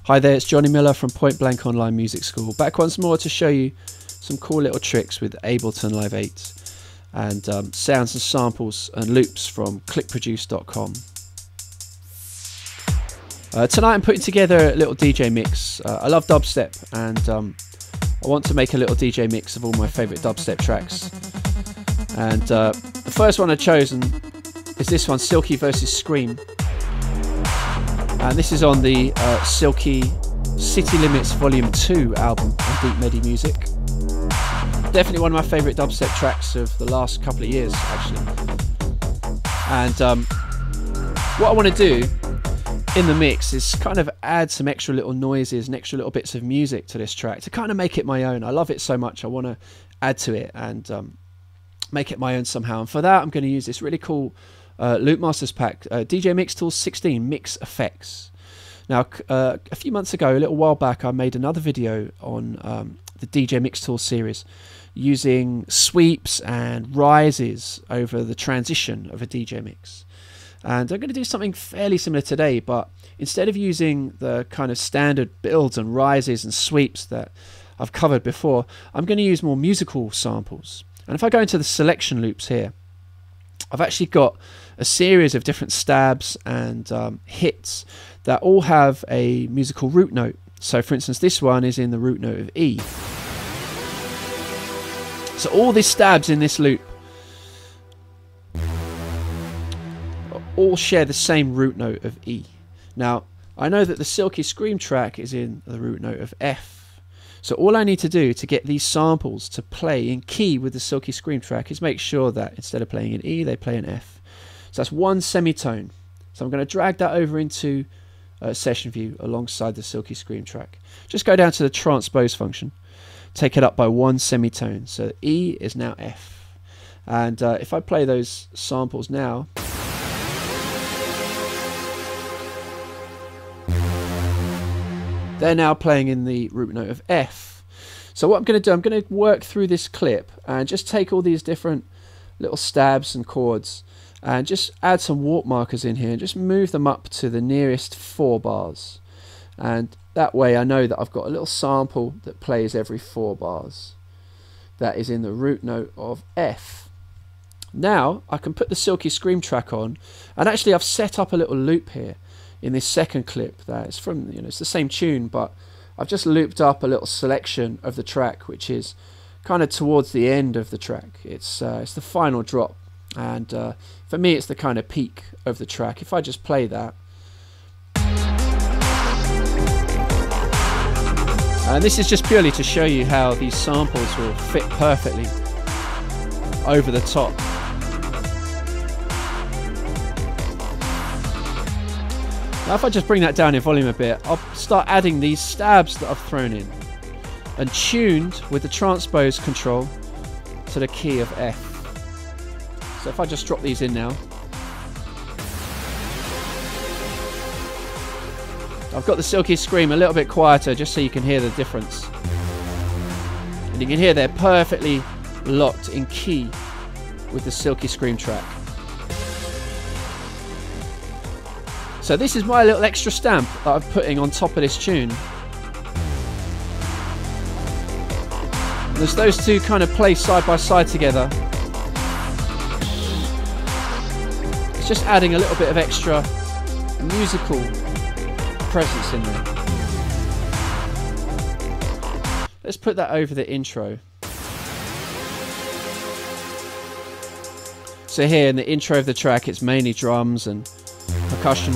Hi there, it's Johnny Miller from Point Blank Online Music School, back once more to show you some cool little tricks with Ableton Live 8 and sounds and samples and loops from clickproduce.com. Tonight I'm putting together a little DJ mix. I love dubstep, and I want to make a little DJ mix of all my favourite dubstep tracks. And the first one I've chosen is this one, Silky vs Scream. And this is on the Silky City Limits Volume 2 album on Deep Medi Music. Definitely one of my favourite dubstep tracks of the last couple of years, actually. And what I want to do in the mix is kind of add some extra little noises and extra little bits of music to this track to kind of make it my own. I love it so much, I want to add to it and make it my own somehow. And for that, I'm going to use this really cool Loop Masters pack, DJ Mix Tools 16 Mix Effects. Now, a few months ago, a little while back, I made another video on the DJ Mix Tools series using sweeps and rises over the transition of a DJ mix. And I'm going to do something fairly similar today, but instead of using the kind of standard builds and rises and sweeps that I've covered before, I'm going to use more musical samples. And if I go into the selection loops here, I've actually got a series of different stabs and hits that all have a musical root note. So for instance, this one is in the root note of E. So all these stabs in this loop all share the same root note of E. Now, I know that the Silky Scream track is in the root note of F. So all I need to do to get these samples to play in key with the Silky Scream track is make sure that instead of playing in E, they play in F. So that's one semitone. So I'm going to drag that over into session view alongside the Silky Scream track. Just go down to the transpose function, take it up by one semitone. So E is now F. And if I play those samples now, they're now playing in the root note of F. So what I'm going to do, I'm going to work through this clip and just take all these different little stabs and chords and just add some warp markers in here and just move them up to the nearest 4 bars. And that way I know that I've got a little sample that plays every 4 bars. That is in the root note of F. Now I can put the Silky Scream track on, and actually I've set up a little loop here in this second clip that is from, it's the same tune, but I've just looped up a little selection of the track, which is kind of towards the end of the track. It's the final drop, and for me it's the kind of peak of the track. If I just play that, and this is just purely to show you how these samples will fit perfectly over the top. Now if I just bring that down in volume a bit, I'll start adding these stabs that I've thrown in and tuned with the transpose control to the key of F. So if I just drop these in now, I've got the Silky Scream a little bit quieter just so you can hear the difference. And you can hear they're perfectly locked in key with the Silky Scream track. So this is my little extra stamp that I'm putting on top of this tune. And as those two kind of play side by side together, it's just adding a little bit of extra musical presence in there. Let's put that over the intro. So here in the intro of the track, it's mainly drums and percussion.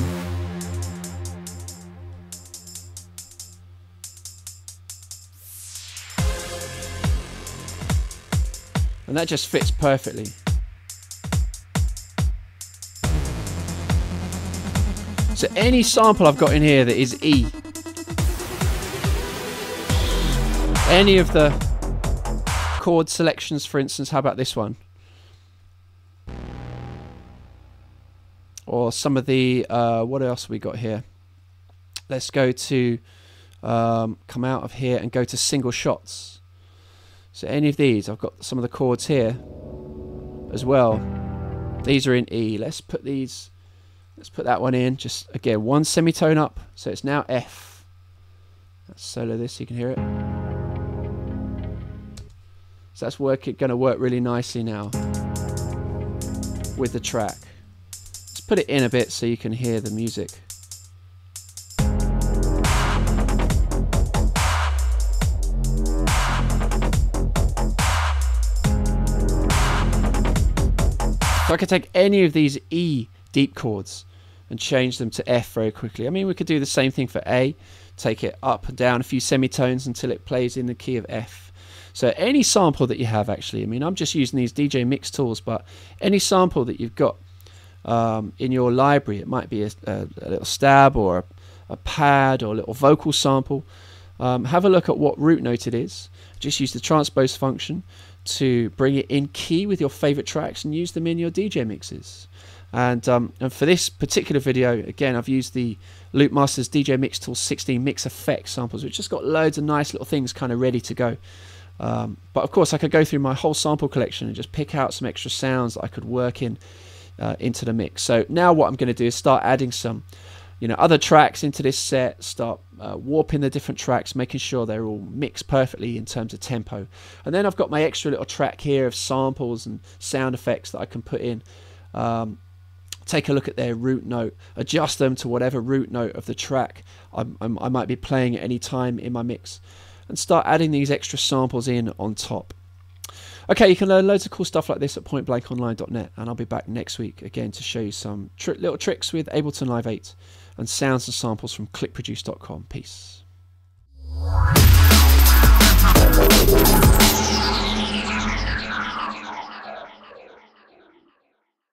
And that just fits perfectly. So any sample I've got in here that is E, any of the chord selections, for instance, how about this one? Or some of the, what else have we got here? Let's go to, come out of here and go to single shots. So any of these, I've got some of the chords here as well. These are in E. Let's put these, let's put that one in. Just again, one semitone up. So it's now F. Let's solo this so you can hear it. So that's going to work really nicely now with the track. Let's put it in a bit so you can hear the music. So I could take any of these E deep chords and change them to F very quickly. I mean, we could do the same thing for A, take it up and down a few semitones until it plays in the key of F. So any sample that you have, actually, I mean, I'm just using these DJ mix tools, but any sample that you've got in your library, it might be a little stab or a pad or a little vocal sample. Have a look at what root note it is. Just use the transpose function to bring it in key with your favorite tracks and use them in your DJ mixes. And for this particular video, again, I've used the Loopmasters DJ Mix Tool 16 Mix Effects samples, which just got loads of nice little things kind of ready to go. But of course, I could go through my whole sample collection and just pick out some extra sounds that I could work in into the mix. So now what I'm going to do is start adding some other tracks into this set, start warping the different tracks, making sure they're all mixed perfectly in terms of tempo. And then I've got my extra little track here of samples and sound effects that I can put in. Take a look at their root note, adjust them to whatever root note of the track I might be playing at any time in my mix, and start adding these extra samples in on top. Okay, you can learn loads of cool stuff like this at pointblankonline.net, and I'll be back next week again to show you some little tricks with Ableton Live 8 and sounds and samples from clickproduce.com. Peace.